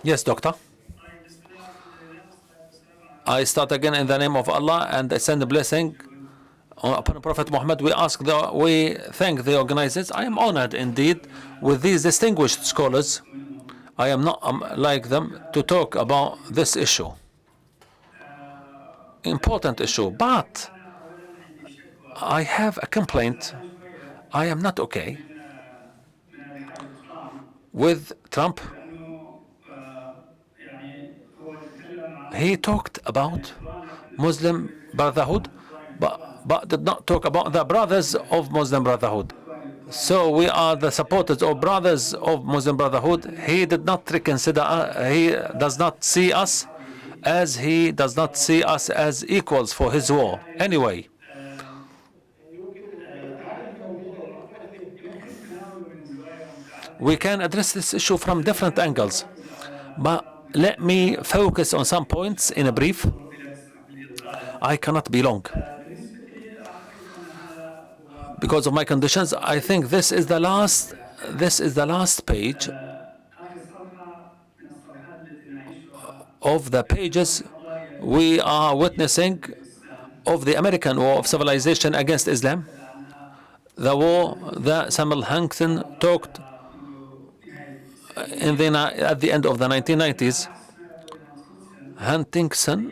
Yes, doctor. I start again in the name of Allah, and I send a blessing upon Prophet Muhammad. We thank the organizers. I am honored indeed with these distinguished scholars. I am not like them to talk about this issue, important issue, but I have a complaint. I am not okay with Trump. He talked about Muslim Brotherhood, but did not talk about the brothers of Muslim Brotherhood. So we are the supporters of brothers of Muslim Brotherhood. He did not reconsider, he does not see us as equals for his war. Anyway, we can address this issue from different angles, but let me focus on some points in a brief. I cannot be long because of my conditions. I think this is the last page of the pages we are witnessing of the American war of civilization against Islam, the war that Samuel Huntington talked at the end of the 1990s. Huntington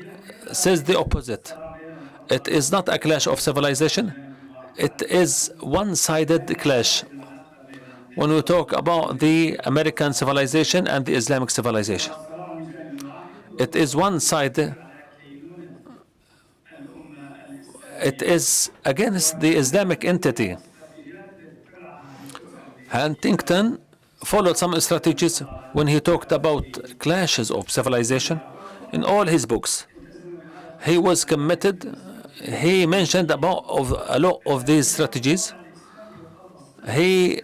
says the opposite. It is not a clash of civilization. It is one-sided clash when we talk about the American civilization and the Islamic civilization. It is one-sided. It is against the Islamic entity. Huntington followed some strategies when he talked about clashes of civilization in all his books. He was committed. He mentioned about a lot of these strategies. He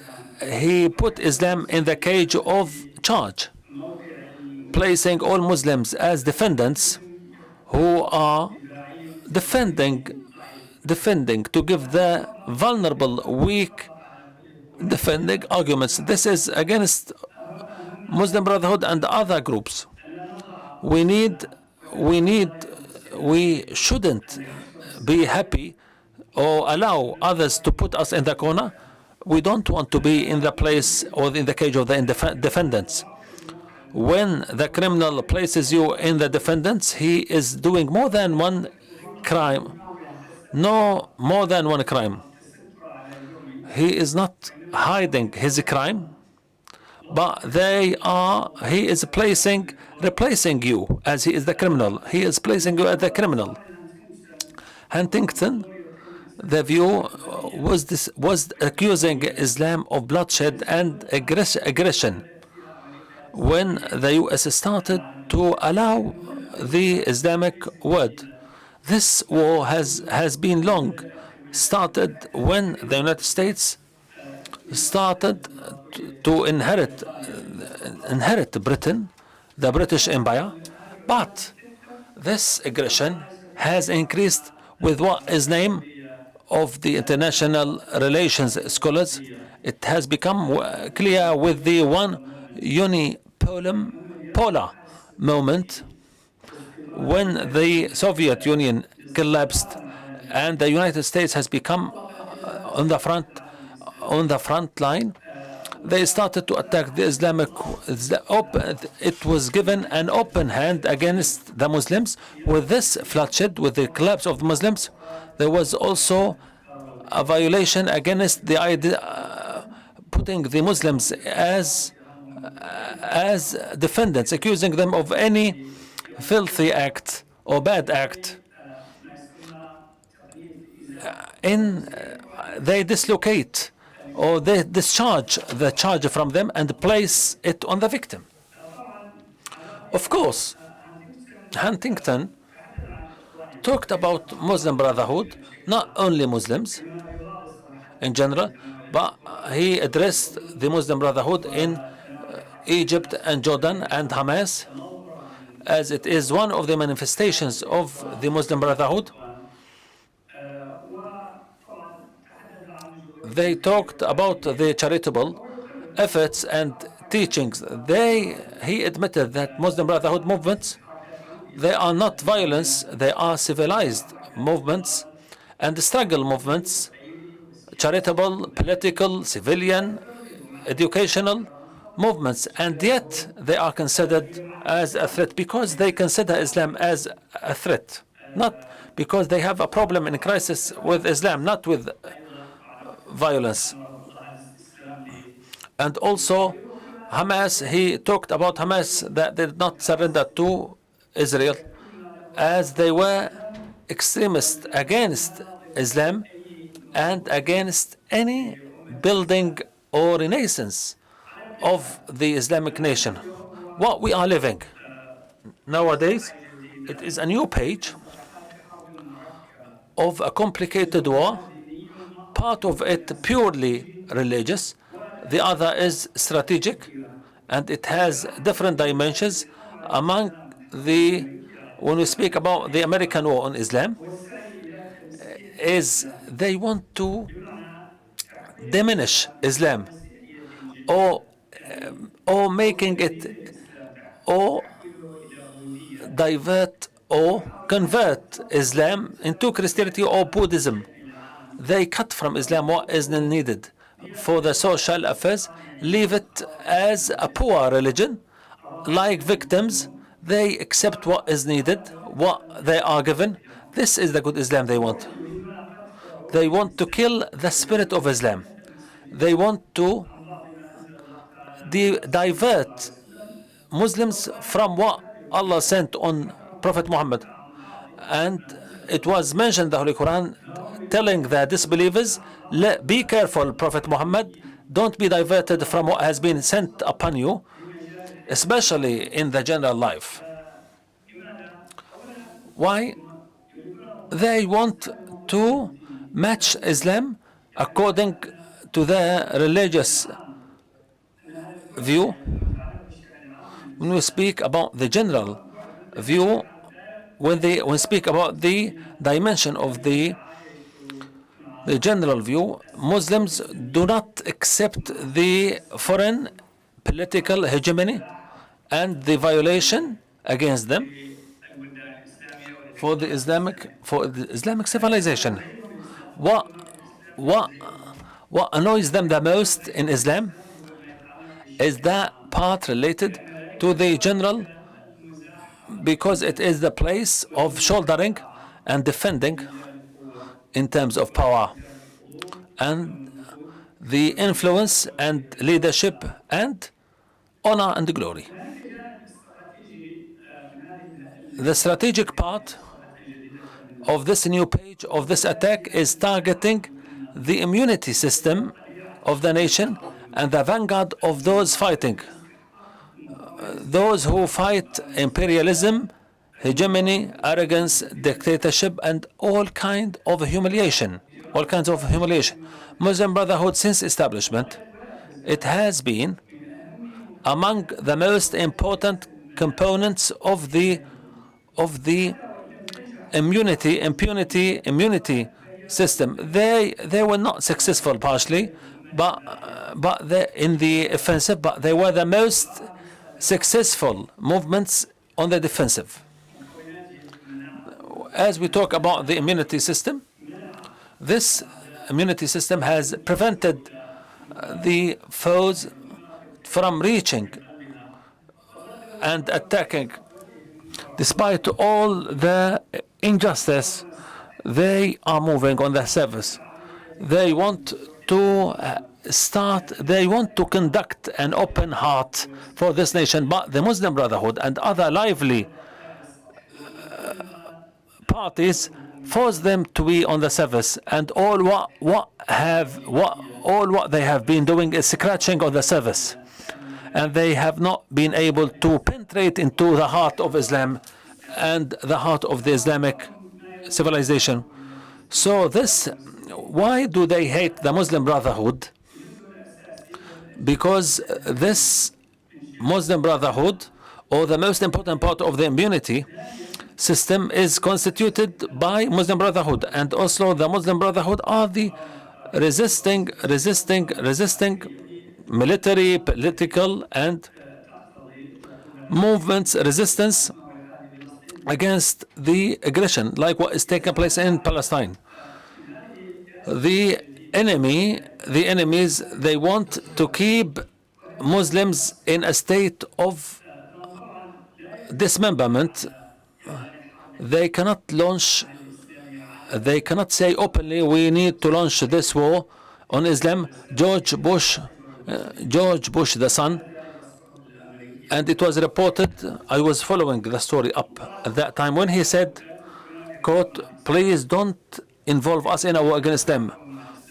put Islam in the cage of charge, placing all Muslims as defendants who are defending to give the vulnerable, weak, defending arguments. This is against Muslim Brotherhood and other groups. We shouldn't be happy or allow others to put us in the corner. We don't want to be in the place or in the cage of the defendants. When the criminal places you in the defendants, he is doing more than one crime. No more than one crime. He is not hiding his crime, but he is replacing you as he is the criminal. He is placing you as the criminal. Huntington, the view was accusing Islam of bloodshed and aggression. When the U.S. started to allow the Islamic word, this war has been long. Started when the United States started to inherit Britain, the British Empire, but this aggression has increased with what is named of the international relations scholars. It has become clear with the one unipolar moment when the Soviet Union collapsed and the United States has become on the front line. They started to attack the Islamic. It was given an open hand against the Muslims. With this bloodshed, with the collapse of the Muslims, there was also a violation against the idea, putting the Muslims as defendants, accusing them of any filthy act or bad act. They dislocate or they discharge the charge from them and place it on the victim. Of course, Huntington talked about Muslim Brotherhood, not only Muslims in general, but he addressed the Muslim Brotherhood in Egypt and Jordan and Hamas, as it is one of the manifestations of the Muslim Brotherhood. They talked about the charitable efforts and teachings. He admitted that Muslim Brotherhood movements, they are not violence, they are civilized movements and struggle movements, charitable, political, civilian, educational movements, and yet they are considered as a threat because they consider Islam as a threat, not because they have a problem in crisis with Islam, not with violence. And also Hamas, he talked about Hamas that did not surrender to Israel as they were extremists against Islam and against any building or renaissance of the Islamic nation. What we are living nowadays, it is a new page of a complicated war, part of it purely religious, the other is strategic, and it has different dimensions. Among the, when we speak about the American war on Islam, is they want to diminish Islam or making it or divert or convert Islam into Christianity or Buddhism. They cut from Islam what is needed for the social affairs, leave it as a poor religion. Like victims, they accept what is needed, what they are given. This is the good Islam they want. They want to kill the spirit of Islam. They want to divert Muslims from what Allah sent on Prophet Muhammad. And it was mentioned in the Holy Quran telling the disbelievers, be careful, Prophet Muhammad, don't be diverted from what has been sent upon you, especially in the general life. Why? They want to match Islam according to their religious view. When we speak about the general view, when we speak about the dimension of the general view, Muslims do not accept the foreign political hegemony and the violation against them for the Islamic civilization. What annoys them the most in Islam is that part related to the general, because it is the place of shouldering and defending in terms of power and the influence and leadership and honor and glory. The strategic part of this new page of this attack is targeting the immunity system of the nation and the vanguard of those fighting, those who fight imperialism, hegemony, arrogance, dictatorship, and all kinds of humiliation. Muslim Brotherhood, since establishment, it has been among the most important components of the immunity system. They were not successful partially, but in the offensive, but they were the most successful movements on the defensive. As we talk about the immunity system, this immunity system has prevented the foes from reaching and attacking. Despite all the injustice, they are moving on their service. They want to conduct an open heart for this nation, but the Muslim Brotherhood and other lively parties force them to be on the service, and all what they have been doing is scratching on the surface, and they have not been able to penetrate into the heart of Islam and the heart of the Islamic civilization. So why do they hate the Muslim Brotherhood? Because this Muslim Brotherhood, or the most important part of the immunity system, is constituted by Muslim Brotherhood, and also the Muslim Brotherhood are the resisting military, political, and movements, resistance against the aggression, like what is taking place in Palestine. The enemies, they want to keep Muslims in a state of dismemberment. They cannot say openly, we need to launch this war on Islam. George Bush, the son, and it was reported, I was following the story up at that time, when he said, quote, please don't involve us in a war against them.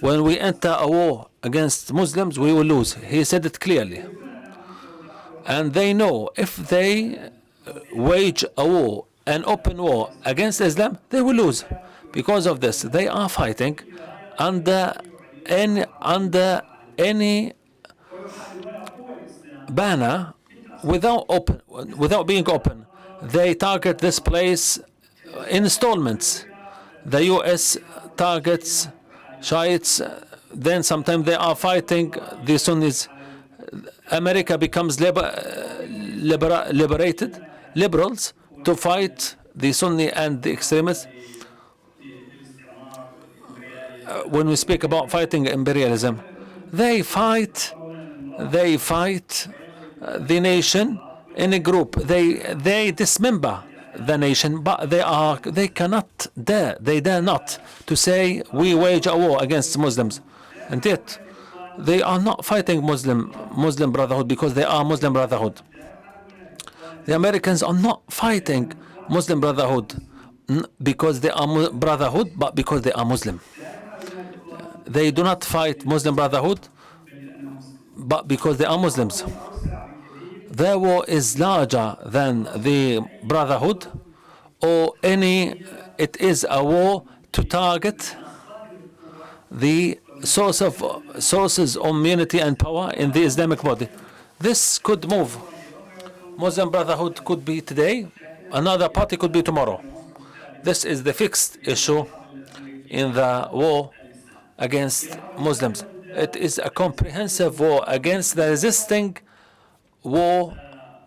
When we enter a war against Muslims, we will lose. He said it clearly. And they know if they wage a war, an open war against Islam, they will lose. Because of this, they are fighting under any banner without being open. They target this place in installments. The U.S. targets Shiites, then sometimes they are fighting the Sunnis. America becomes liberated, liberals, to fight the Sunni and the extremists. When we speak about fighting imperialism, they fight the nation in a group. They dismember the nation, but they dare not to say we wage a war against Muslims. And yet they are not fighting Muslim Brotherhood because they are Muslim Brotherhood. The Americans are not fighting Muslim Brotherhood because they are Brotherhood, but because they are Muslim. They do not fight Muslim Brotherhood, but because they are Muslims. Their war is larger than the Brotherhood or it is a war to target the sources of unity and power in the Islamic body. This could move. Muslim Brotherhood could be today, another party could be tomorrow. This is the fixed issue in the war against Muslims. It is a comprehensive war against the resisting war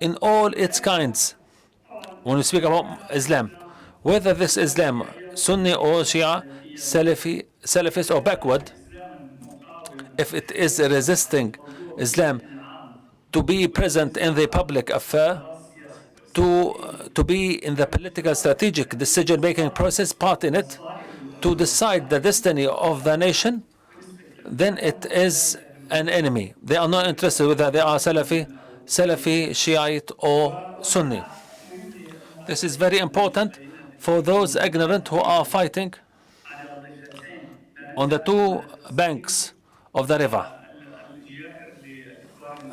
in all its kinds. When we speak about Islam, whether this Islam Sunni or Shia, Salafist or backward, if it is resisting Islam to be present in the public affair, to be in the political strategic decision-making process, part in it, to decide the destiny of the nation, then it is an enemy. They are not interested whether they are Salafi, Shiite or Sunni. This is very important for those ignorant who are fighting on the two banks of the river.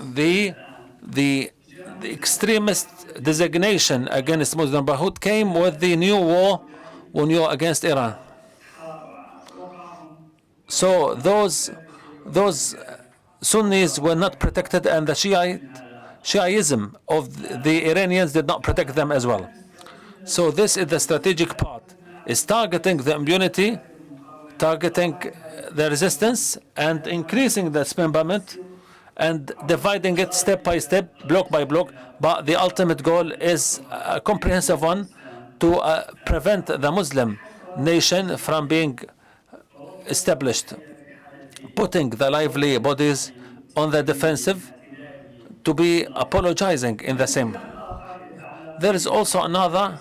The extremist designation against Muslim Brotherhood came with the new war against Iran. So those Sunnis were not protected, and the Shiaism of the Iranians did not protect them as well. So this is the strategic part, is targeting the impunity, targeting the resistance, and increasing the dismemberment, and dividing it step by step, block by block. But the ultimate goal is a comprehensive one, to prevent the Muslim nation from being established, putting the lively bodies on the defensive, to be apologizing in the same. There is also another,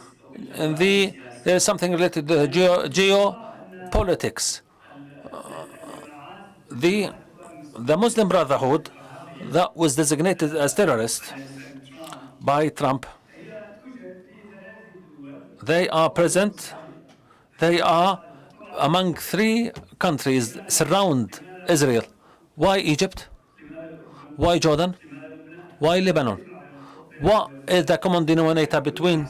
there is something related to geopolitics. The Muslim Brotherhood that was designated as terrorist by Trump, they are present. They are among 3 countries surround Israel. Why Egypt? Why Jordan? Why Lebanon? What is the common denominator between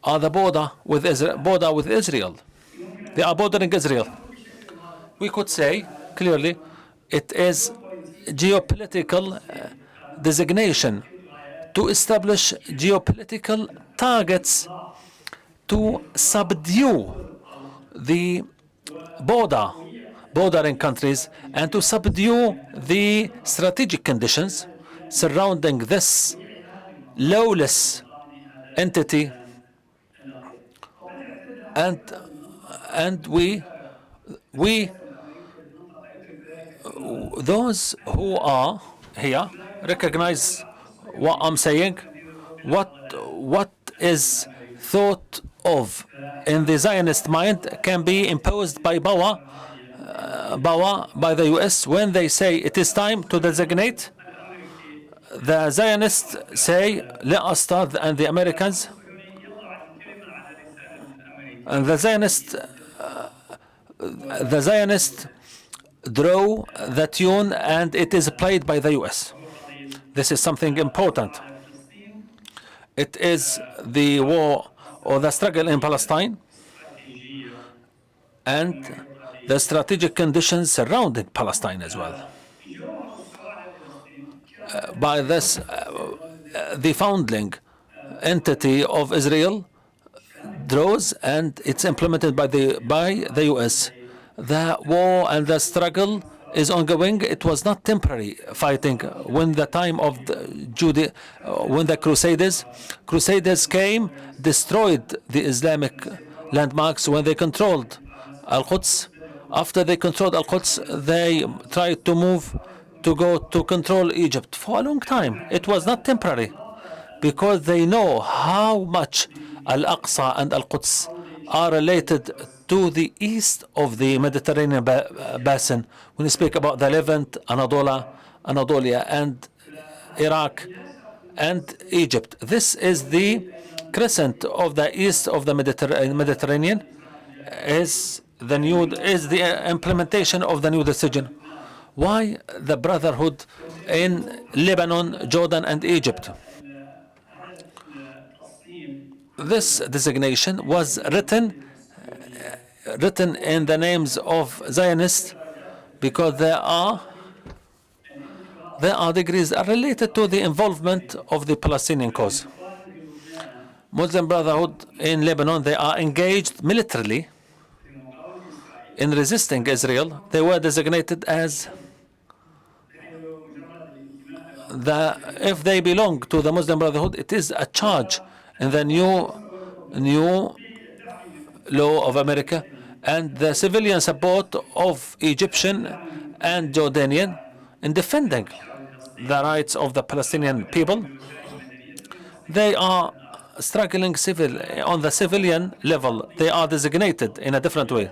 the border with Israel? They are bordering Israel. We could say clearly it is geopolitical designation to establish geopolitical targets to subdue the border bordering countries and to subdue the strategic conditions surrounding this lawless entity, and we those who are here recognize what I'm saying, what is thought of in the Zionist mind can be imposed by power by the US. When they say it is time to designate, the Zionists say let us start, and the Americans and the Zionists draw the tune, and it is played by the US. This is something important. It is the war or the struggle in Palestine and the strategic conditions surrounding Palestine as well. By this, the founding entity of Israel draws, and it's implemented by the US. The war and the struggle is ongoing. It was not temporary fighting. When the time of when the Crusaders came, destroyed the Islamic landmarks. When they controlled Al-Quds, after they controlled Al-Quds, they tried to move to go to control Egypt for a long time. It was not temporary, because they know how much Al-Aqsa and Al-Quds are related to the east of the Mediterranean basin. When you speak about the Levant, Anatolia, and Iraq, and Egypt, this is the crescent of the east of the Mediterranean. Is the implementation of the new decision. Why the Brotherhood in Lebanon, Jordan, and Egypt? This designation was written in the names of Zionists because there are degrees related to the involvement of the Palestinian cause. Muslim Brotherhood in Lebanon, they are engaged militarily in resisting Israel. They were designated as if they belong to the Muslim Brotherhood, it is a charge in the new law of America, and the civilian support of Egyptian and Jordanian in defending the rights of the Palestinian people. They are struggling on the civilian level. They are designated in a different way.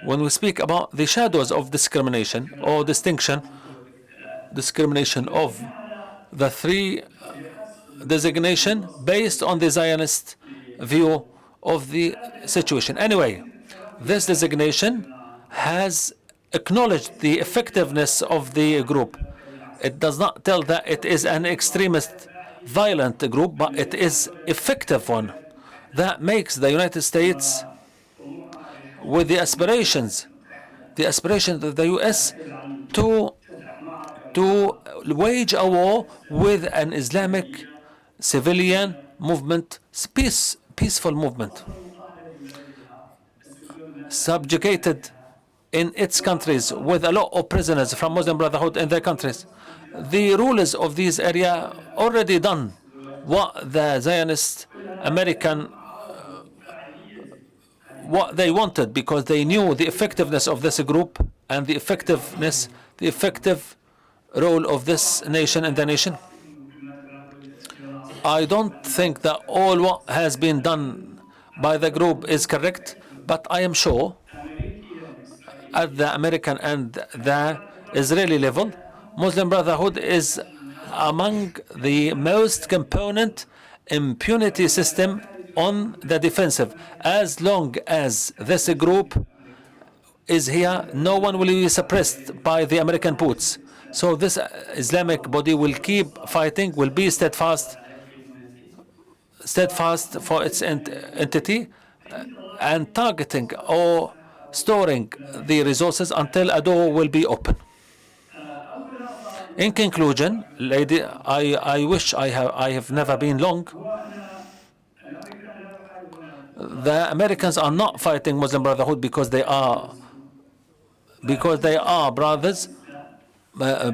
When we speak about the shadows of discrimination or discrimination of the three designation based on the Zionist view of the situation. Anyway, this designation has acknowledged the effectiveness of the group. It does not tell that it is an extremist, violent group, but it is effective one. That makes the United States, with the aspirations of the U.S. to wage a war with an Islamic civilian movement, peaceful movement, subjugated in its countries with a lot of prisoners from Muslim Brotherhood in their countries. The rulers of these areas already done what the Zionist American what they wanted, because they knew the effectiveness of this group and the effective role of this nation in the nation. I don't think that all what has been done by the group is correct, but I am sure at the American and the Israeli level, Muslim Brotherhood is among the most component impunity system on the defensive. As long as this group is here, no one will be suppressed by the American boots. So this Islamic body will keep fighting, will be steadfast for its entity, and targeting or storing the resources until a door will be open. In conclusion, lady, I wish I have never been long. The Americans are not fighting Muslim Brotherhood because they are because they are brothers,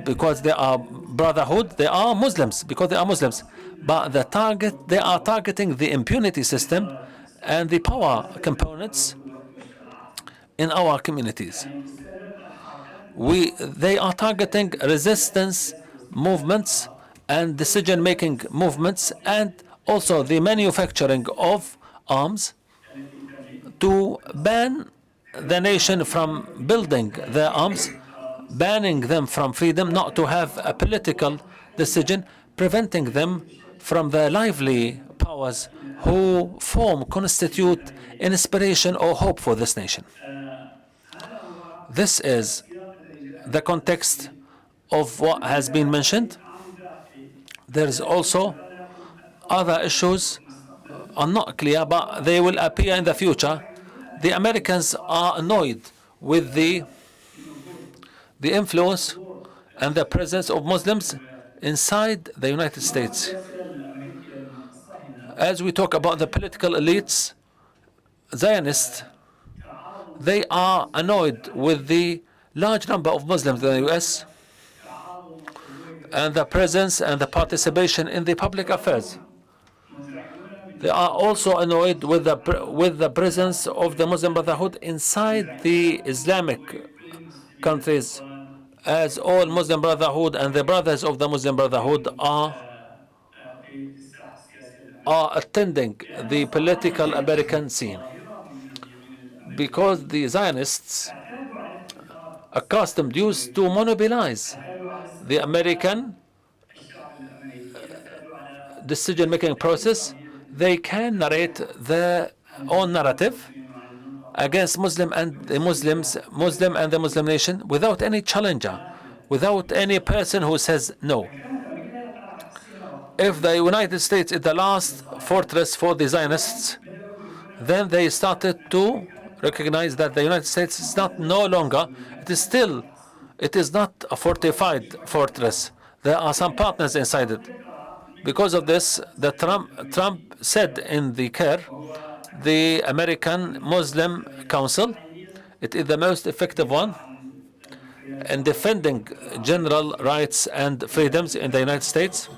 because they are brotherhood, they are Muslims, because they are Muslims. But they are targeting the impunity system and the power components in our communities. They are targeting resistance movements and decision-making movements, and also the manufacturing of arms to ban the nation from building their arms, banning them from freedom, not to have a political decision, preventing them from the lively powers who constitute inspiration or hope for this nation. This is the context of what has been mentioned. There is also other issues are not clear, but they will appear in the future. The Americans are annoyed with the influence and the presence of Muslims inside the United States. As we talk about the political elites, Zionists, they are annoyed with the large number of Muslims in the U.S. and the presence and the participation in the public affairs. They are also annoyed with the presence of the Muslim Brotherhood inside the Islamic countries, as all Muslim Brotherhood and the brothers of the Muslim Brotherhood are attending the political American scene. Because the Zionists used to monopolize the American decision-making process, they can narrate their own narrative against Muslim and the Muslim nation without any challenger, without any person who says no. If the United States is the last fortress for the Zionists, then they started to recognize that the United States is no longer, it is not a fortified fortress. There are some partners inside it. Because of this, Trump said in the American Muslim Council, it is the most effective one in defending general rights and freedoms in the United States.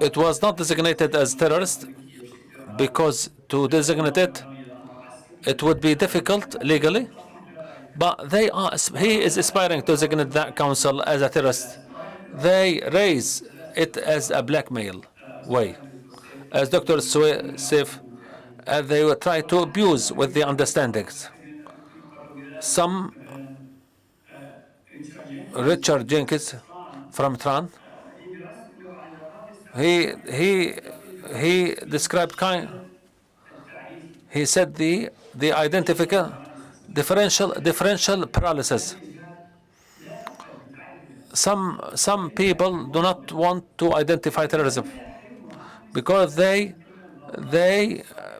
It was not designated as terrorist because to designate it would be difficult legally, but he is aspiring to designate that council as a terrorist. They raise it as a blackmail way, as Dr. Saif, they will try to abuse with the understandings. Some Richard Jenkins from Tran, he described he said the identification differential paralysis. Some people do not want to identify terrorism because they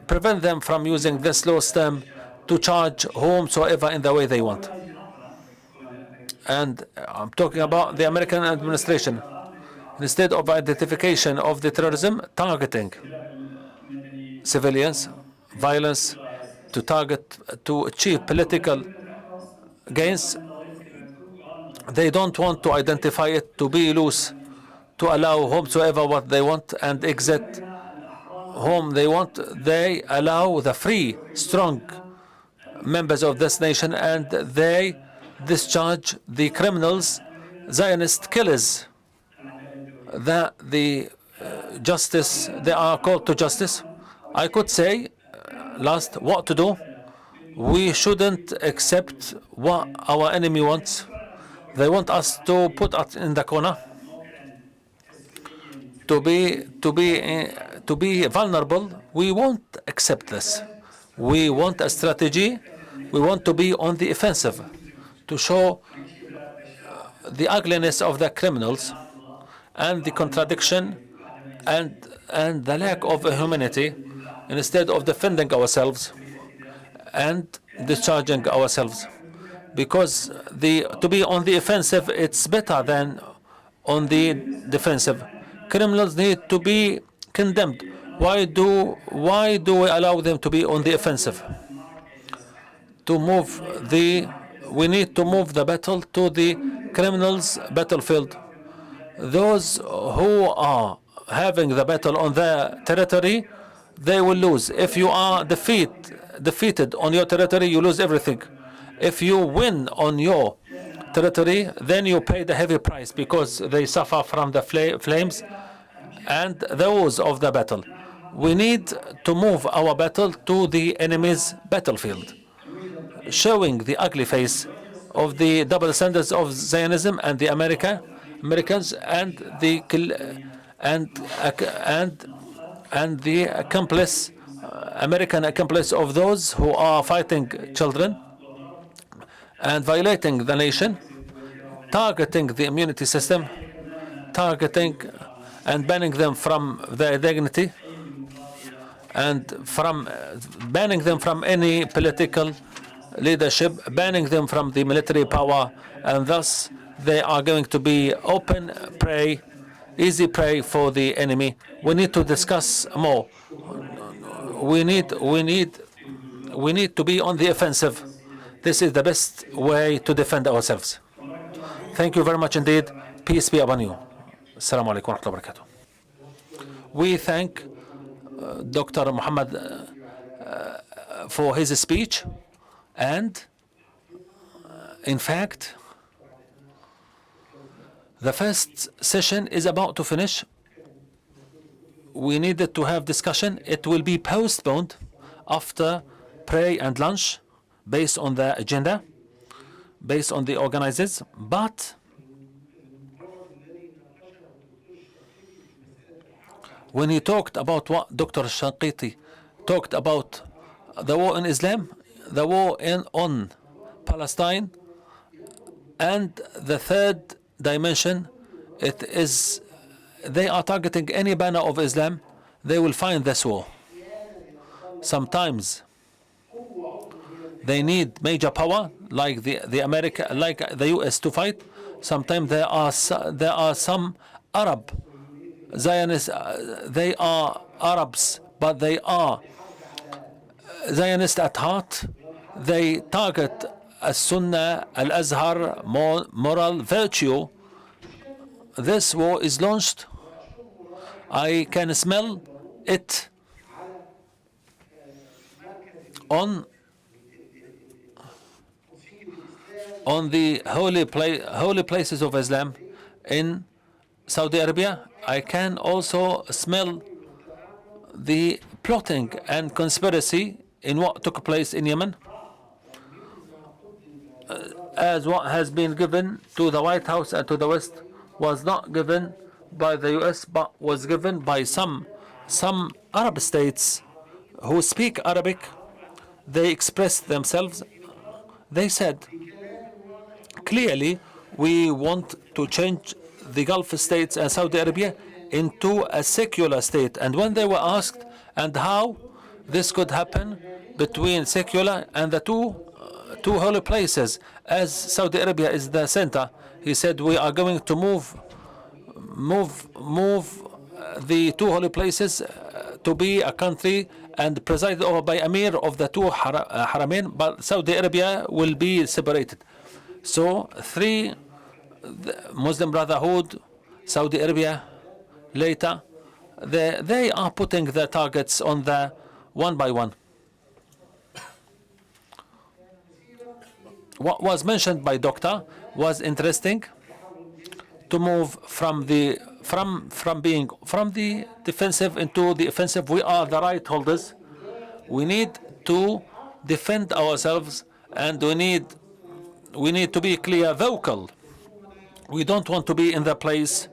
prevent them from using this law stem to charge whomsoever in the way they want. And I'm talking about the American administration. Instead of identification of the terrorism, targeting civilians, violence, to achieve political gains, they don't want to identify it, to be loose, to allow whomsoever what they want and exit whom they want. They allow the free, strong members of this nation, and they discharge the criminals, Zionist killers. The justice, they are called to justice. I could say, what to do. We shouldn't accept what our enemy wants. They want us to put us in the corner, to be vulnerable. We won't accept this. We want a strategy. We want to be on the offensive, to show the ugliness of the criminals and the contradiction and the lack of humanity, instead of defending ourselves and discharging ourselves. Because to be on the offensive, it's better than on the defensive. Criminals need to be condemned. Why do we allow them to be on the offensive? to move the battle to the criminals' battlefield. Those who are having the battle on their territory, they will lose. If you are defeated on your territory, you lose everything. If you win on your territory, then you pay the heavy price because they suffer from the flames and the woes of the battle. We need to move our battle to the enemy's battlefield, showing the ugly face of the double standards of Zionism and the Americans and the accomplice, American accomplice of those who are fighting children and violating the nation, targeting the immunity system, targeting and banning them from their dignity, and from banning them from any political leadership, banning them from the military power, and thus they are going to be open prey, easy prey for the enemy. We need to discuss more. We need to be on the offensive. This is the best way to defend ourselves. Thank you very much indeed. Peace be upon you. Assalamu alaikum wa rahmatullahi wa barakatuh. We thank Dr. Muhammad for his speech, and in fact, the first session is about to finish. We needed to have discussion. It will be postponed after prayer and lunch based on the agenda, based on the organizers. But when he talked about what Dr. Shinqiti talked about, the war in Islam, the war on Palestine, and the third dimension, it is they are targeting any banner of Islam, they will find this war. Sometimes they need major power like the US to fight. Sometimes there are some Arab Zionists. They are Arabs, but they are Zionist at heart. They target As-Sunnah, Al-Azhar, moral virtue. This war is launched. I can smell it on the holy places of Islam in Saudi Arabia. I can also smell the plotting and conspiracy in what took place in Yemen, as what has been given to the White House and to the West was not given by the US, but was given by some Arab states who speak Arabic. They expressed themselves. They said clearly, we want to change the Gulf states and Saudi Arabia into a secular state. And when they were asked and how this could happen between secular and the two holy places, as Saudi Arabia is the center, he said we are going to move the two holy places to be a country and presided over by Amir of the two Haramain, but Saudi Arabia will be separated. So the Muslim Brotherhood, Saudi Arabia, later, they are putting the targets on the one by one. What was mentioned by Doctor was interesting, to move from the defensive into the offensive. We are the right holders. We need to defend ourselves, and we need to be clear, vocal. We don't want to be in the place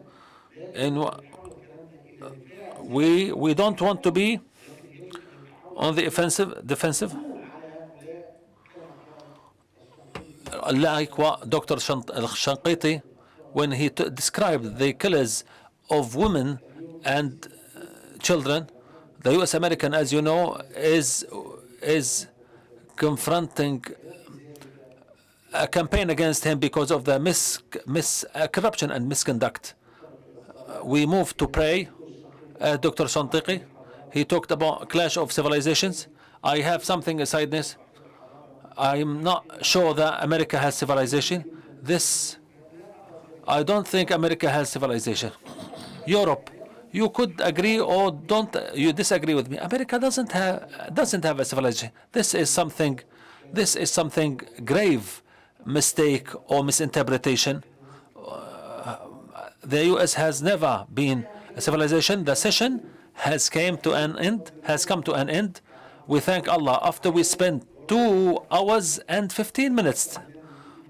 we don't want to be on the defensive. Like what Dr. Al-Shinqiti, when he described the killers of women and children, the U.S. American, as you know, is confronting a campaign against him because of the corruption and misconduct. We moved to pray. Dr. Shinqiti, he talked about clash of civilizations. I have something aside this. I'm not sure that America has civilization. I don't think America has civilization. Europe, you could agree or don't you disagree with me. America doesn't have a civilization. This is something grave mistake or misinterpretation. The US has never been a civilization. The session has come to an end. We thank Allah after we spent 2 hours and 15 minutes.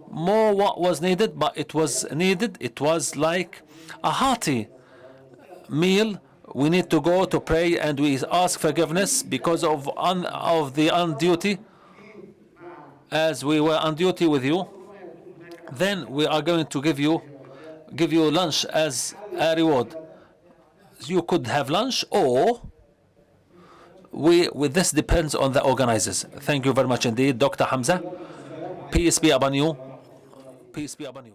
More what was needed, but it was needed. It was like a hearty meal. We need to go to pray and we ask forgiveness because of the on duty, as we were on duty with you. Then we are going to give you lunch as a reward. You could have lunch, or this depends on the organizers. Thank you very much indeed, Dr. Hamza. Peace be upon you. Peace be upon you.